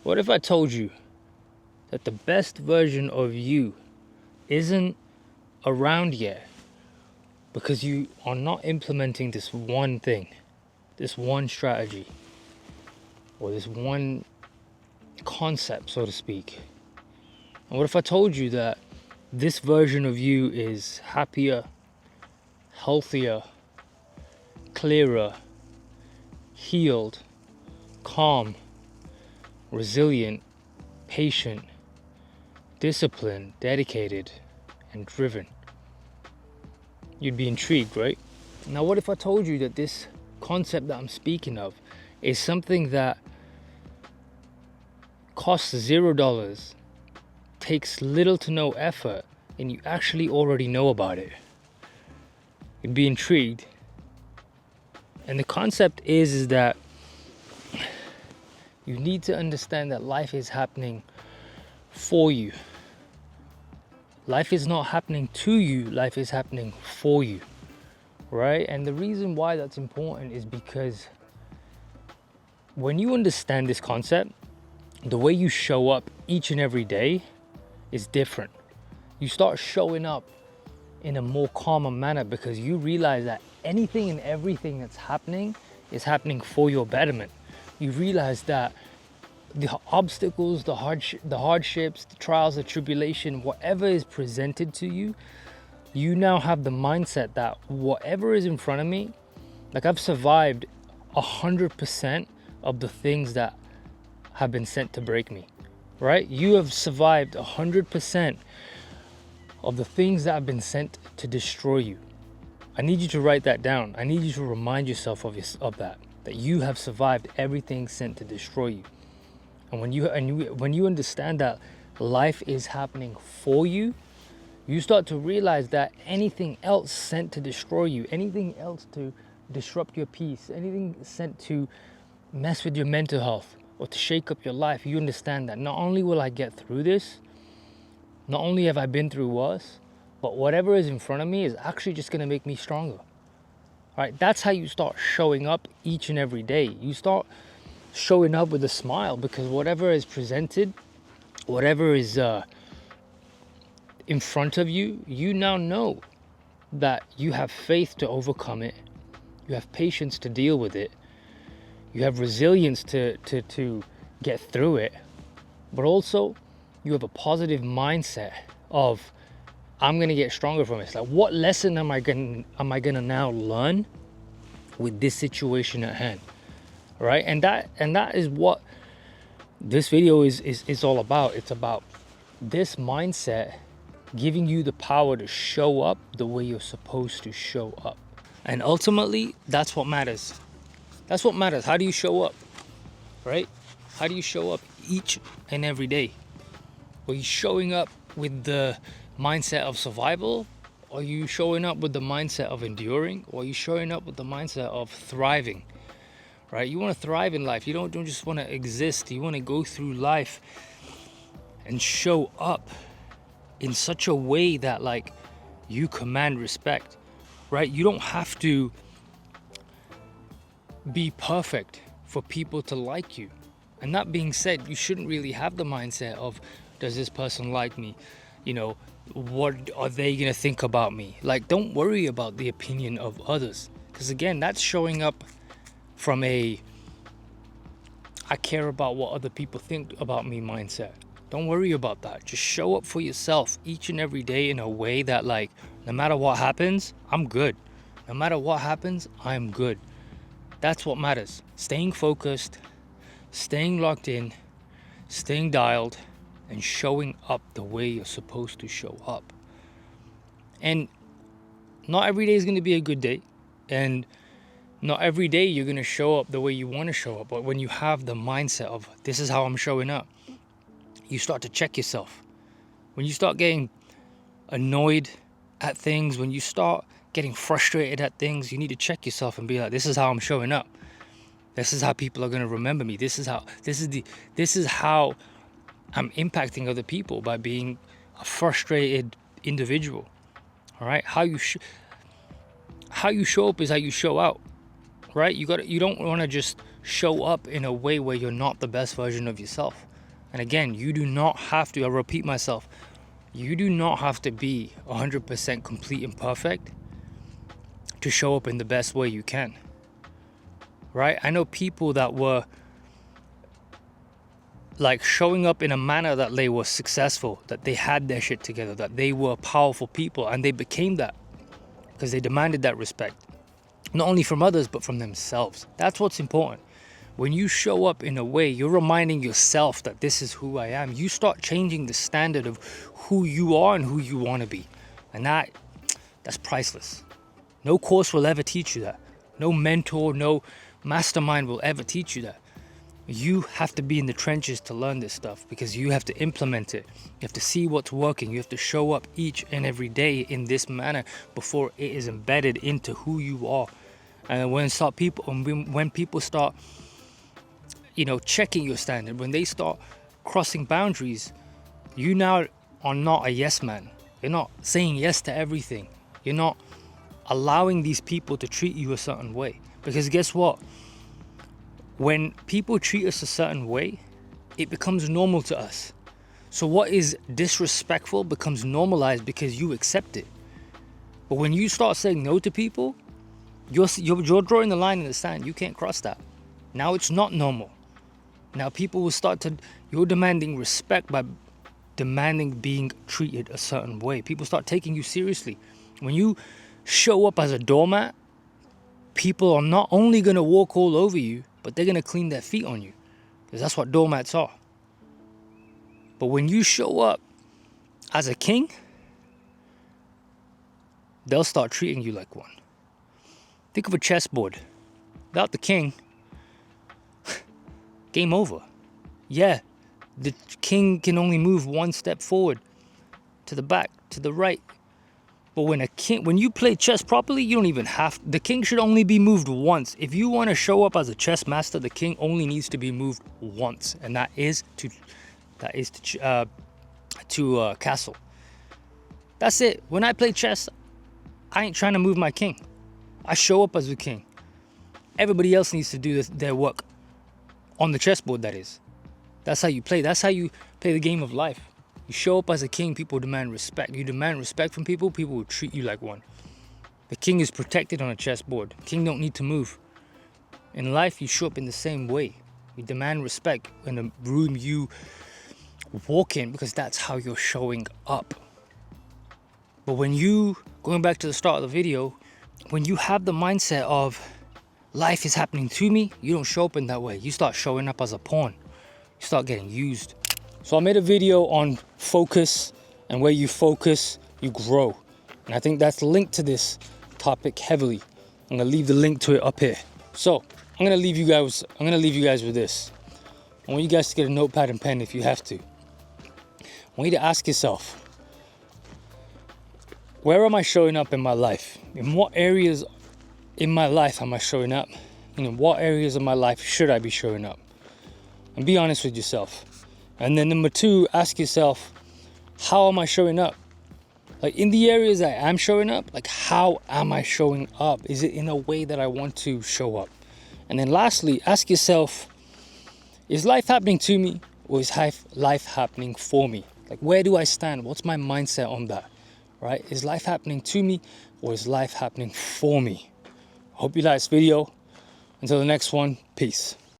What if I told you that the best version of you isn't around yet because you are not implementing this one thing, this one strategy, or this one concept, so to speak? And what if I told you that this version of you is happier, healthier, clearer, healed, calm, resilient, patient, disciplined, dedicated, and driven? You'd be intrigued, right? Now, what if I told you that this concept that I'm speaking of is something that costs $0, takes little to no effort, and you actually already know about it? You'd be intrigued. And the concept is that you need to understand that life is happening for you. Life is not happening to you, life is happening for you, right? And the reason why that's important is because when you understand this concept, the way you show up each and every day is different. You start showing up in a more calmer manner because you realize that anything and everything that's happening is happening for your betterment. You realize that the obstacles, the hardships, the trials, the tribulation, whatever is presented to you, you now have the mindset that whatever is in front of me, like I've survived 100% of the things that have been sent to break me, right? You have survived 100% of the things that have been sent to destroy you. I need you to write that down. I need you to remind yourself of that you have survived everything sent to destroy you. And when you understand that life is happening for you, you start to realize that anything else sent to destroy you, anything else to disrupt your peace, anything sent to mess with your mental health or to shake up your life, you understand that not only will I get through this, not only have I been through worse, but whatever is in front of me is actually just going to make me stronger. All right, that's how you start showing up each and every day. You start showing up with a smile because whatever is presented, whatever is in front of you, you now know that you have faith to overcome it. You have patience to deal with it. You have resilience to get through it. But also, you have a positive mindset of, I'm gonna get stronger from it. Like, what lesson am I gonna now learn with this situation at hand? Right? And that is what this video is all about. It's about this mindset giving you the power to show up the way you're supposed to show up. And ultimately, that's what matters. That's what matters. How do you show up? Right? How do you show up each and every day? Are you showing up with the mindset of survival? Are you showing up with the mindset of enduring? Or are you showing up with the mindset of thriving? Right? You want to thrive in life. You don't just want to exist. You want to go through life and show up in such a way that, like, you command respect, right? You don't have to be perfect for people to like you. And that being said, you shouldn't really have the mindset of, does this person like me? You know, what are they going to think about me? Like, don't worry about the opinion of others. Because again, that's showing up from I care about what other people think about me mindset. Don't worry about that. Just show up for yourself each and every day in a way that, like, no matter what happens, I'm good. No matter what happens, I'm good. That's what matters. Staying focused, staying locked in, staying dialed, and showing up the way you're supposed to show up. And not every day is going to be a good day. And not every day you're going to show up the way you want to show up. But when you have the mindset of, this is how I'm showing up, you start to check yourself. When you start getting annoyed at things, when you start getting frustrated at things, you need to check yourself and be like, this is how I'm showing up. This is how people are going to remember me. This is how I'm impacting other people, by being a frustrated individual. All right? How you show up is how you show out. Right? You don't want to just show up in a way where you're not the best version of yourself. And again, you do not have to, I'll repeat myself, you do not have to be 100% complete and perfect to show up in the best way you can. Right? I know people that were like showing up in a manner that they were successful, that they had their shit together, that they were powerful people, and they became that because they demanded that respect, not only from others but from themselves. That's what's important. When you show up in a way, you're reminding yourself that this is who I am. You start changing the standard of who you are and who you want to be, and that's priceless. No course will ever teach you that. No mentor, no mastermind will ever teach you that. You have to be in the trenches to learn this stuff, because you have to implement it. You have to see what's working. You have to show up each and every day in this manner before it is embedded into who you are. And when people start, checking your standard, when they start crossing boundaries, you now are not a yes man. You're not saying yes to everything. You're not allowing these people to treat you a certain way. Because guess what? When people treat us a certain way, it becomes normal to us. So what is disrespectful becomes normalized because you accept it. But when you start saying no to people, you're drawing the line in the sand. You can't cross that. Now it's not normal. Now people will you're demanding respect by demanding being treated a certain way. People start taking you seriously. When you show up as a doormat, people are not only going to walk all over you, but they're going to clean their feet on you, because that's what doormats are. But when you show up as a king, they'll start treating you like one. Think of a chessboard. Without the king, game over. Yeah, the king can only move one step forward, to the back, to the right. But when you play chess properly, you don't even the king should only be moved once. If you want to show up as a chess master, the king only needs to be moved once, and that is to castle. That's it. When I play chess, I ain't trying to move my king. I show up as a king. Everybody else needs to do their work on the chessboard, that is. That's how you play. That's how you play the game of life. You show up as a king, people demand respect. You demand respect from people, people will treat you like one. The king is protected on a chessboard. The king don't need to move. In life, you show up in the same way. You demand respect in the room you walk in, because that's how you're showing up. But going back to the start of the video, when you have the mindset of life is happening to me, you don't show up in that way. You start showing up as a pawn. You start getting used. So I made a video on focus, and where you focus, you grow. And I think that's linked to this topic heavily. I'm gonna leave the link to it up here. So I'm gonna leave you guys with this. I want you guys to get a notepad and pen if you have to. I want you to ask yourself, where am I showing up in my life? In what areas in my life am I showing up? And in what areas of my life should I be showing up? And be honest with yourself. And then number 2, ask yourself, how am I showing up? Like in the areas I am showing up, like how am I showing up? Is it in a way that I want to show up? And then lastly, ask yourself, is life happening to me, or is life happening for me? Like where do I stand? What's my mindset on that? Right? Is life happening to me, or is life happening for me? I hope you like this video. Until the next one, peace.